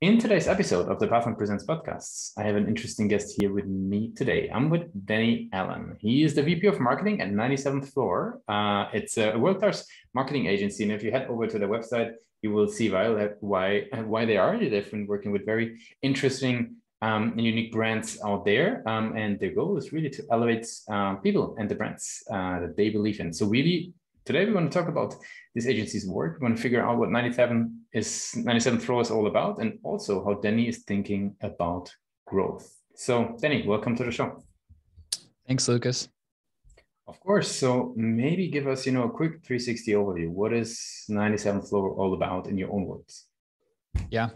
In today's episode of the Pathfind Presents podcasts, I have an interesting guest here with me today. I'm with Danny Allen. He is the VP of Marketing at 97th Floor. It's a world-class marketing agency, and if you head over to their website, you will see why they are. They've been working with very interesting and unique brands out there, and their goal is really to elevate people and the brands that they believe in. So really, today we want to talk about this agency's work. We want to figure out what 97th Floor is all about, and also how Danny is thinking about growth. So Danny, welcome to the show. Thanks, Lucas. Of course. So maybe give us, a quick 360 overview. What is 97th Floor all about in your own words? Yeah.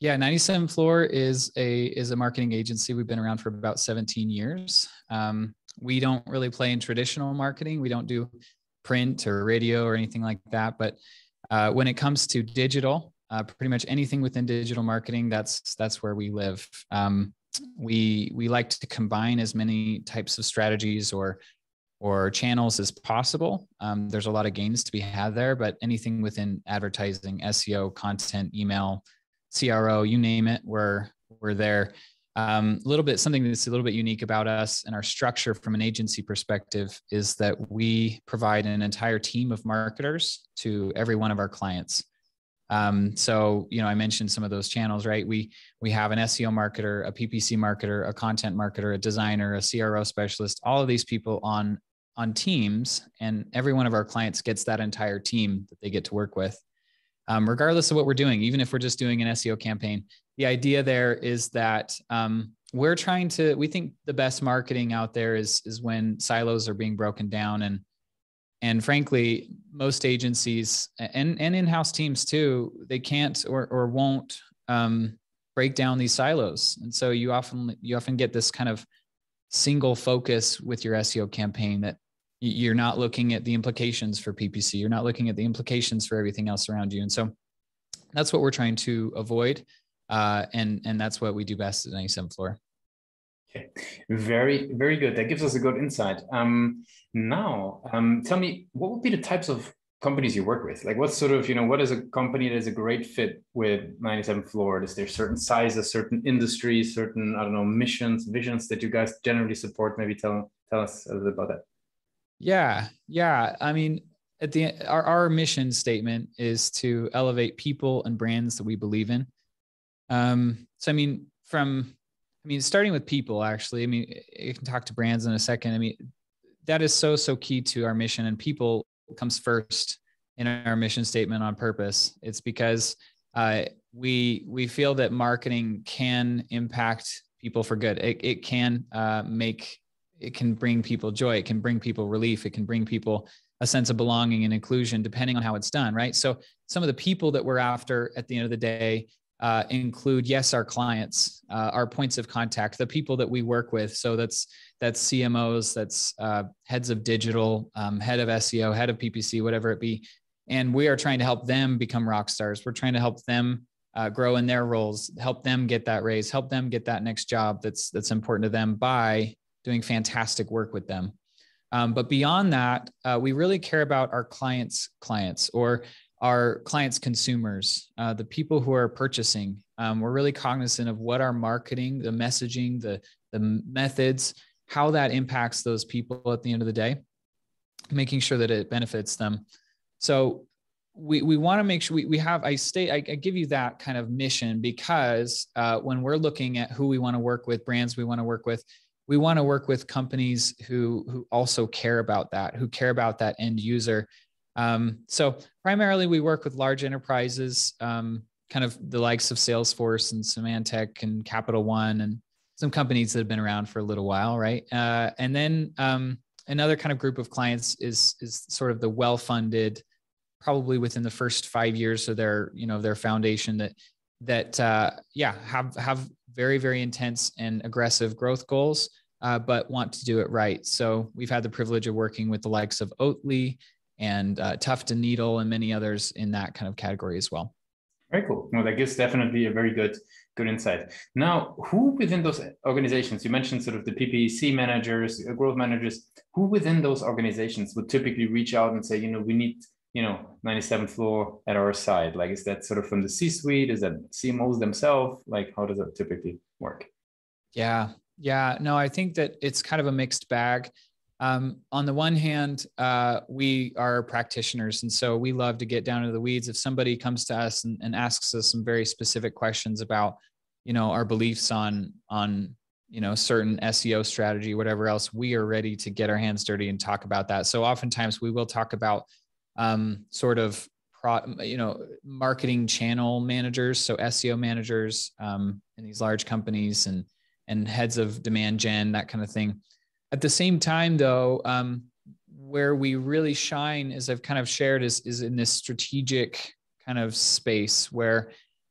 97th Floor is a marketing agency. We've been around for about 17 years. We don't really play in traditional marketing. We don't do print or radio or anything like that. But when it comes to digital, pretty much anything within digital marketing, that's where we live. We like to combine as many types of strategies or channels as possible. There's a lot of gains to be had there, but anything within advertising, SEO, content, email, CRO, you name it, we're there. Something that's a little bit unique about us and our structure from an agency perspective is that we provide an entire team of marketers to every one of our clients. I mentioned some of those channels, right? We have an SEO marketer, a PPC marketer, a content marketer, a designer, a CRO specialist, all of these people on teams, and every one of our clients gets that entire team that they get to work with. Regardless of what we're doing, even if we're just doing an SEO campaign, the idea there is that we think the best marketing out there is when silos are being broken down, and frankly, most agencies and in-house teams too, they can't or won't break down these silos, and so you often get this kind of single focus with your SEO campaign that you're not looking at the implications for PPC. You're not looking at the implications for everything else around you. And so that's what we're trying to avoid. And that's what we do best at 97th Floor. Okay, very, very good. That gives us a good insight. Now, tell me, what would be the types of companies you work with? Like what sort of, what is a company that is a great fit with 97th Floor? Is there certain sizes, certain industries, certain, missions, visions that you guys generally support? Maybe tell us a little bit about that. Yeah. I mean, at the end, our mission statement is to elevate people and brands that we believe in. Starting with people, actually, you can talk to brands in a second. That is so key to our mission, and people comes first in our mission statement on purpose. It's because we feel that marketing can impact people for good. It can bring people joy. It can bring people relief. It can bring people a sense of belonging and inclusion, depending on how it's done, right? So some of the people that we're after at the end of the day include, yes, our clients, our points of contact, the people that we work with. So that's CMOs, that's heads of digital, head of SEO, head of PPC, whatever it be. And we are trying to help them become rock stars. We're trying to help them grow in their roles, help them get that raise, help them get that next job that's important to them by doing fantastic work with them. But beyond that, we really care about our clients, or our clients' consumers, the people who are purchasing. We're really cognizant of what our marketing, the messaging, the methods, how that impacts those people at the end of the day, making sure that it benefits them. So we want to make sure I give you that kind of mission because when we're looking at who we want to work with, brands we want to work with companies who also care about that, who care about that end user. So primarily we work with large enterprises, kind of the likes of Salesforce and Symantec and Capital One and some companies that have been around for a little while, right? And then another kind of group of clients is sort of the well-funded, probably within the first 5 years of their foundation that have very, very intense and aggressive growth goals, but want to do it right. So we've had the privilege of working with the likes of Oatly and Tuft & Needle and many others in that kind of category as well. Very cool. Well, that gives definitely a very good insight. Now, who within those organizations, you mentioned sort of the PPC managers, growth managers, who within those organizations would typically reach out and say, we need 97th floor at our side? Like, is that sort of from the C-suite? Is that CMOs themselves? Like, how does that typically work? Yeah. Yeah. No, I think that it's kind of a mixed bag. On the one hand, we are practitioners, and so we love to get down into the weeds. If somebody comes to us and asks us some very specific questions about, our beliefs on certain SEO strategy, whatever else, we are ready to get our hands dirty and talk about that. So oftentimes we will talk about sort of marketing channel managers, so SEO managers in these large companies and heads of demand gen, that kind of thing. At the same time, though, where we really shine, as I've kind of shared, is in this strategic kind of space where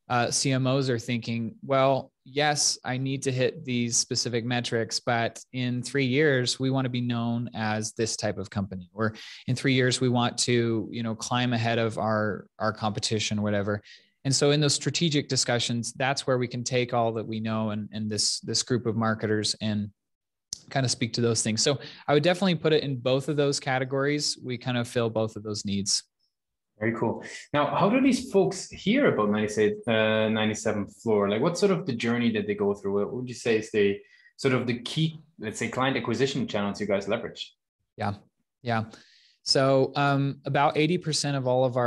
CMOs are thinking, well, yes, I need to hit these specific metrics, but in 3 years, we want to be known as this type of company, or in 3 years, we want to, climb ahead of our competition, whatever. And so in those strategic discussions, that's where we can take all that we know and this group of marketers and kind of speak to those things. So I would definitely put it in both of those categories. We kind of fill both of those needs. Very cool. Now, how do these folks hear about 97th floor? Like, what's sort of the journey that they go through? What would you say is the sort of the key, let's say, client acquisition channels you guys leverage? Yeah. So about 80% of all of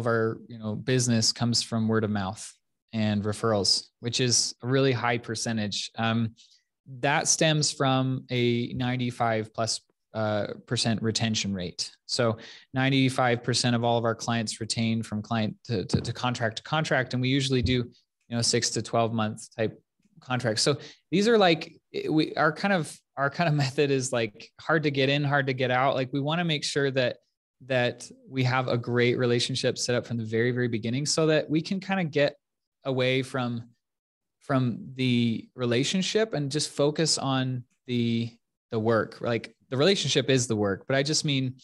our business comes from word of mouth and referrals, which is a really high percentage. That stems from a 95+% retention rate. So 95% of all of our clients retain from client to contract. And we usually do, 6 to 12 month type contracts. So these are like, our kind of method is like hard to get in, hard to get out. Like we want to make sure that we have a great relationship set up from the very, very beginning so that we can kind of get away from the relationship and just focus on the work. Like the relationship is the work, but I just mean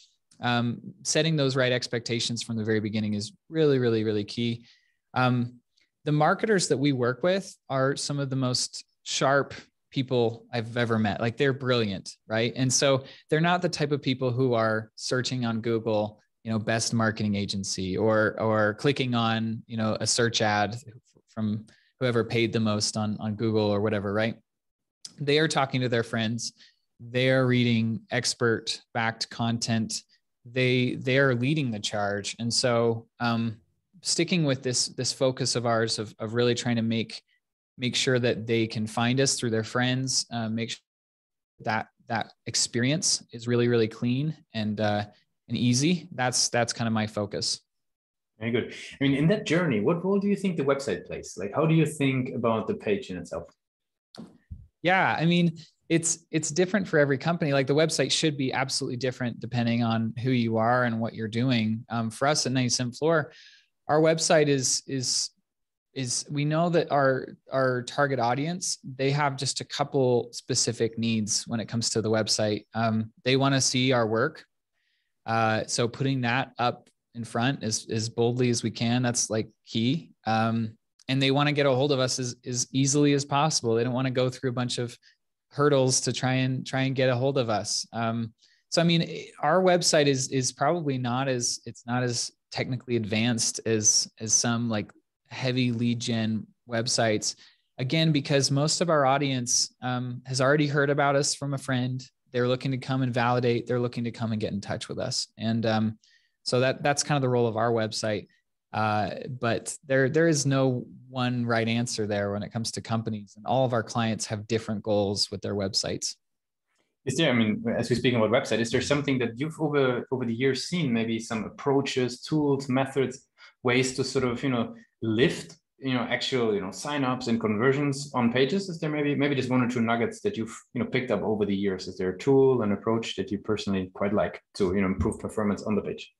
setting those right expectations from the very beginning is really, really, really key. The marketers that we work with are some of the most sharp people I've ever met. Like they're brilliant, right? And so they're not the type of people who are searching on Google, best marketing agency or clicking on, a search ad from whoever paid the most on Google or whatever, right? They are talking to their friends. They are reading expert backed content. They are leading the charge. And so sticking with this focus of ours of really trying to make sure that they can find us through their friends, make sure that experience is really, really clean and easy. That's kind of my focus. Very good. I mean, in that journey, what role do you think the website plays? Like, how do you think about the page in itself? Yeah, I mean, it's different for every company. Like the website should be absolutely different depending on who you are and what you're doing. For us at 97th Floor, our website is we know that our target audience, they have just a couple specific needs when it comes to the website. They want to see our work. So putting that up in front as boldly as we can, that's like key. And they want to get a hold of us as easily as possible. They don't want to go through a bunch of hurdles to try and get a hold of us. So, I mean, our website is probably it's not as technically advanced as some like heavy lead gen websites. Again, because most of our audience has already heard about us from a friend. They're looking to come and validate. They're looking to come and get in touch with us. And so that's kind of the role of our website. But there is no one right answer there when it comes to companies, and all of our clients have different goals with their websites. Is there, I mean, as we're speaking about website, is there something that you've over the years seen, maybe some approaches, tools, methods, ways to sort of, lift, actual, signups and conversions on pages? Is there maybe just one or two nuggets that you've, picked up over the years? Is there a tool, an approach that you personally quite like to, improve performance on the page?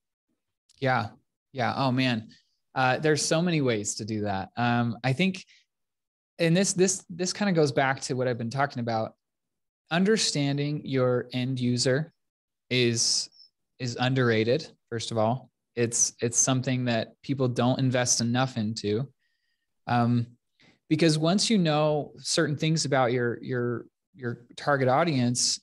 Yeah. Oh man. There's so many ways to do that. I think, and this kind of goes back to what I've been talking about. Understanding your end user is underrated. First of all, it's something that people don't invest enough into, because once you know certain things about your target audience,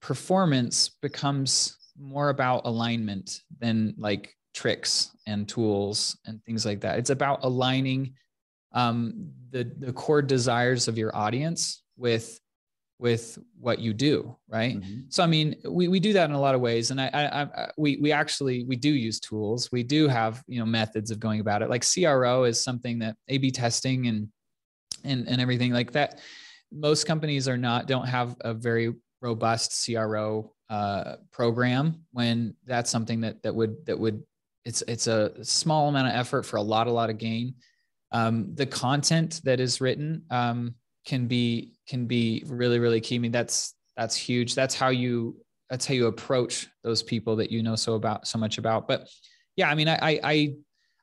performance becomes more about alignment than like tricks and tools and things like that. It's about aligning the core desires of your audience with what you do, right? Mm-hmm. So I mean, we do that in a lot of ways, and we do use tools. We do have methods of going about it. Like CRO is something that A/B testing and everything like that. Most companies don't have a very robust CRO program, when that's something that would it's a small amount of effort for a lot of gain. The content that is written can be really, really key. I mean, that's huge. That's how you approach those people that so much about. But yeah, I mean,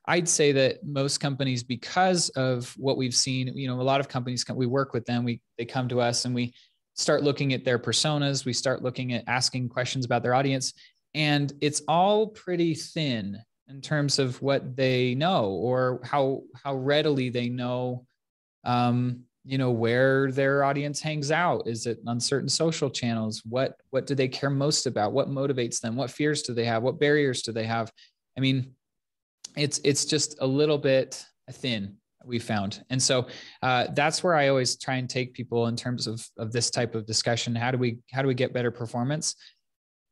I'd say that most companies, because of what we've seen, a lot of companies, we work with them, they come to us and we start looking at their personas. We start looking at asking questions about their audience, and it's all pretty thin in terms of what they know, or how readily they know, where their audience hangs out. Is it on certain social channels? What do they care most about? What motivates them? What fears do they have? What barriers do they have? I mean, it's just a little bit thin, we found. And so that's where I always try and take people in terms of this type of discussion. How do we get better performance?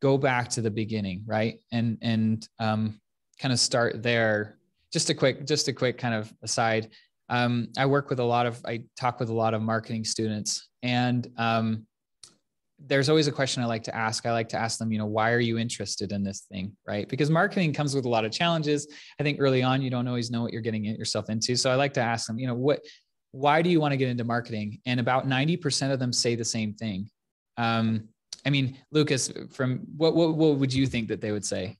Go back to the beginning, right? And kind of start there. Just a quick kind of aside. I talk with a lot of marketing students, and there's always a question I like to ask. I like to ask them, why are you interested in this thing, right? Because marketing comes with a lot of challenges. I think early on, you don't always know what you're getting yourself into. So I like to ask them, why do you want to get into marketing? And about 90% of them say the same thing. I mean, Lucas, from what would you think that they would say?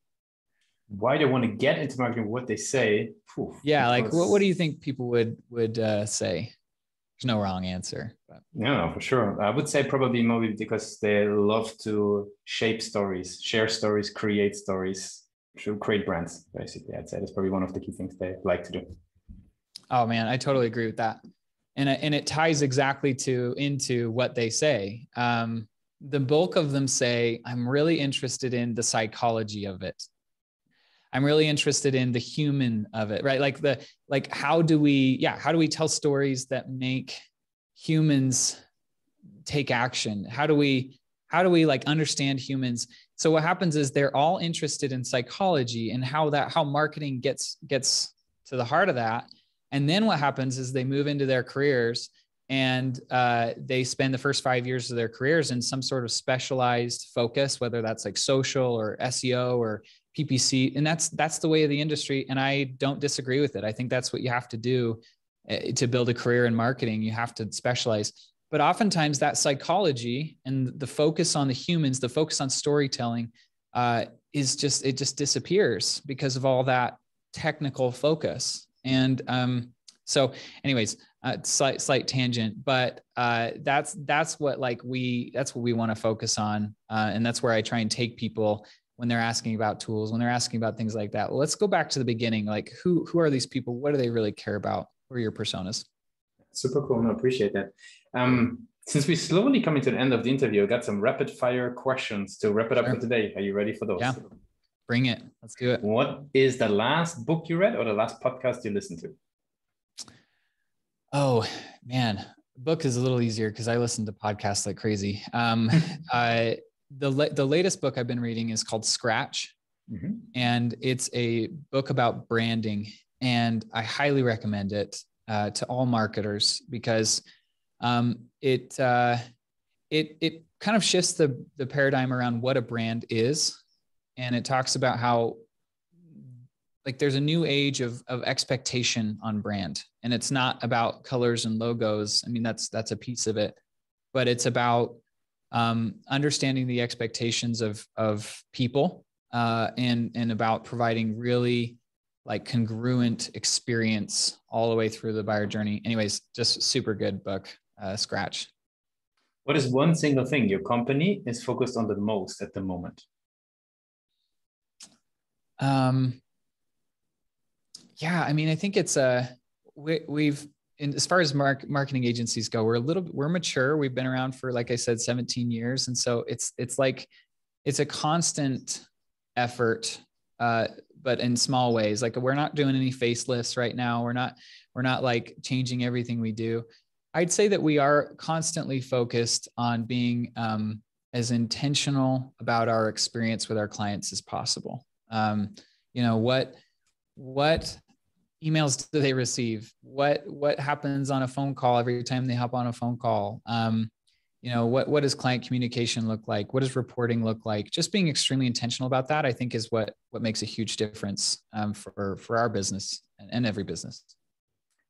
Why they want to get into marketing, what they say. Yeah, like what do you think people would say? There's no wrong answer. But. No, for sure. I would say probably maybe because they love to shape stories, share stories, create stories, to create brands, basically. I'd say that's probably one of the key things they like to do. Oh man, I totally agree with that. And it ties exactly into what they say. The bulk of them say, I'm really interested in the psychology of it. I'm really interested in the human of it, right? Like how do we tell stories that make humans take action? How do we like understand humans? So what happens is they're all interested in psychology and how marketing gets to the heart of that. And then what happens is they move into their careers, and they spend the first 5 years of their careers in some sort of specialized focus, whether that's like social or SEO or PPC. And that's the way of the industry. And I don't disagree with it. I think that's what you have to do to build a career in marketing. You have to specialize. But oftentimes that psychology and the focus on the humans, the focus on storytelling it just disappears because of all that technical focus. And so anyways, slight tangent, but that's what we want to focus on. And that's where I try and take people when they're asking about tools, when they're asking about things like that. Well, let's go back to the beginning. Like who are these people? What do they really care about? Who are your personas? Super cool. No, appreciate that. Since we're slowly coming to the end of the interview, I got some rapid fire questions to wrap it up for today. Are you ready for those? Yeah, bring it. Let's do it. What is the last book you read or the last podcast you listened to? Oh man, book is a little easier because I listen to podcasts like crazy. The latest book I've been reading is called Scratch, and it's a book about branding, and I highly recommend it to all marketers because it kind of shifts the paradigm around what a brand is, and it talks about how like there's a new age of expectation on brand, and it's not about colors and logos. I mean, that's a piece of it, but it's about understanding the expectations of people and about providing really like congruent experience all the way through the buyer journey. Anyways, just super good book, Scratch. What is one single thing your company is focused on the most at the moment? Yeah, I mean, I think it's we've as far as marketing agencies go, we're mature. We've been around for, like I said, 17 years. And so it's a constant effort, but in small ways. Like we're not doing any facelifts right now. We're not like changing everything we do. I'd say that we are constantly focused on being as intentional about our experience with our clients as possible. You know, what emails do they receive? What happens on a phone call every time they hop on a phone call? You know, what does client communication look like? What does reporting look like? Just being extremely intentional about that, I think, is what makes a huge difference for our business and every business.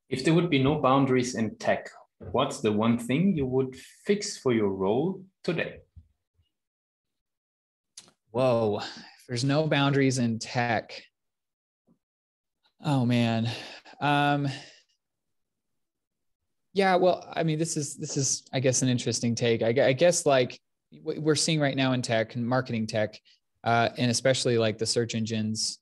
If there would be no boundaries in tech, what's the one thing you would fix for your role today? Whoa, if there's no boundaries in tech. Oh man. Yeah, well, I mean, this is, I guess, an interesting take. I guess like we're seeing right now in tech and marketing tech, and especially like the search engines,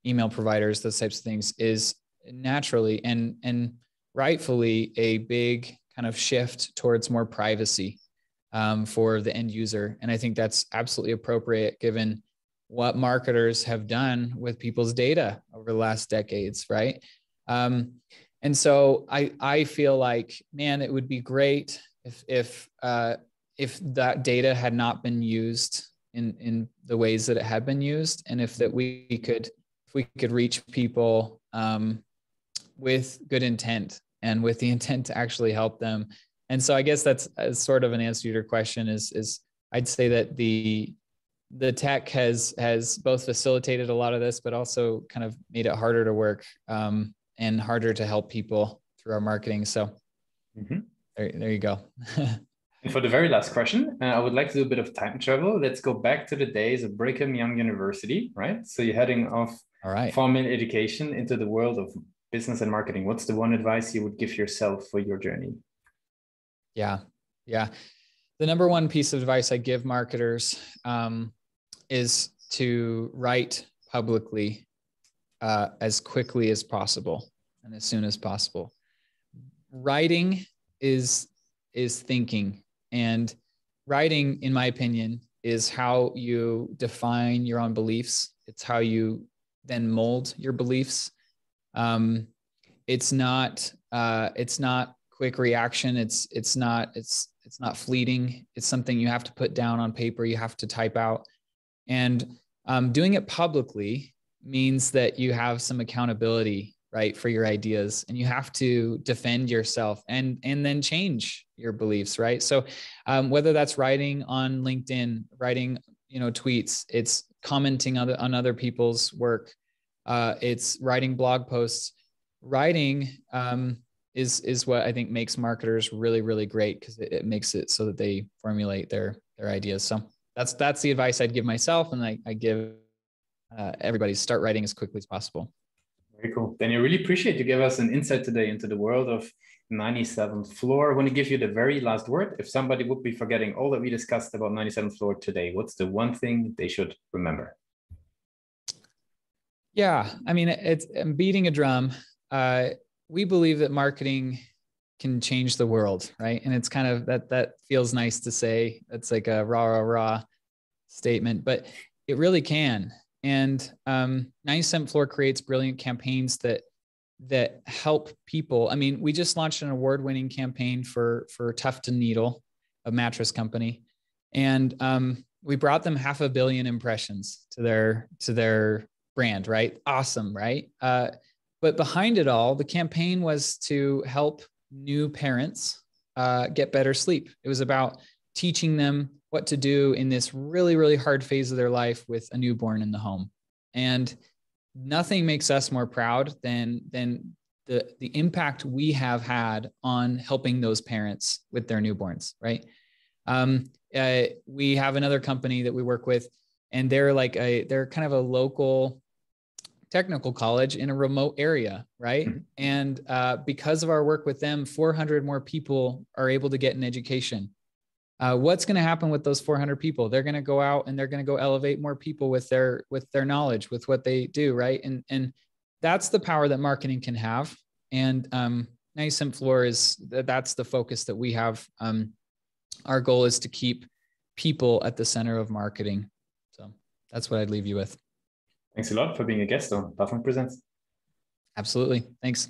email providers, those types of things, is naturally and rightfully a big kind of shift towards more privacy for the end user. And I think that's absolutely appropriate given what marketers have done with people's data over the last decades, right? And so I feel like, man, it would be great if that data had not been used in the ways that it had been used, and if we could reach people with good intent and with the intent to actually help them. And so I guess that's sort of an answer to your question. Is I'd say that the tech has both facilitated a lot of this, but also kind of made it harder to work. And harder to help people through our marketing. So there you go. And for the very last question, I would like to do a bit of time travel. Let's go back to the days of Brigham Young University, right? So you're heading off formal education into the world of business and marketing. What's the one advice you would give yourself for your journey? Yeah. The number one piece of advice I give marketers is to write publicly as quickly as possible and as soon as possible. Writing is thinking, and writing, in my opinion, is how you define your own beliefs. It's how you then mold your beliefs. It's not quick reaction. It's not fleeting. It's something you have to put down on paper. You have to type out, and doing it publicly means that you have some accountability, right, for your ideas, and you have to defend yourself and then change your beliefs, right? So whether that's writing on LinkedIn, writing, tweets, it's commenting on other people's work, it's writing blog posts. Writing is what I think makes marketers really, really great, because it makes it so that they formulate their ideas. So that's the advice I'd give myself, and I give everybody: start writing as quickly as possible. Very cool. Then I really appreciate you give us an insight today into the world of 97th Floor. I want to give you the very last word. If somebody would be forgetting all that we discussed about 97th Floor today, what's the one thing they should remember? Yeah, I mean, I'm beating a drum. We believe that marketing can change the world, right? And it's kind of that feels nice to say. That's like a rah statement, but it really can. And 97th Floor creates brilliant campaigns that help people. I mean, we just launched an award-winning campaign for Tuft & Needle, a mattress company, and we brought them 500 million impressions to their brand, right? Awesome, right? But behind it all, the campaign was to help new parents get better sleep. It was about teaching them what to do in this really, really hard phase of their life with a newborn in the home. And nothing makes us more proud than the impact we have had on helping those parents with their newborns, right? We have another company that we work with, and they're kind of a local technical college in a remote area, right? Mm-hmm. And because of our work with them, 400 more people are able to get an education. What's going to happen with those 400 people? They're going to go out and they're going to go elevate more people with their knowledge, with what they do, right? And that's the power that marketing can have. And 97th Floor that's the focus that we have. Our goal is to keep people at the center of marketing. So That's what I'd leave you with. Thanks a lot for being a guest on PowerPoint Presents. Absolutely. Thanks.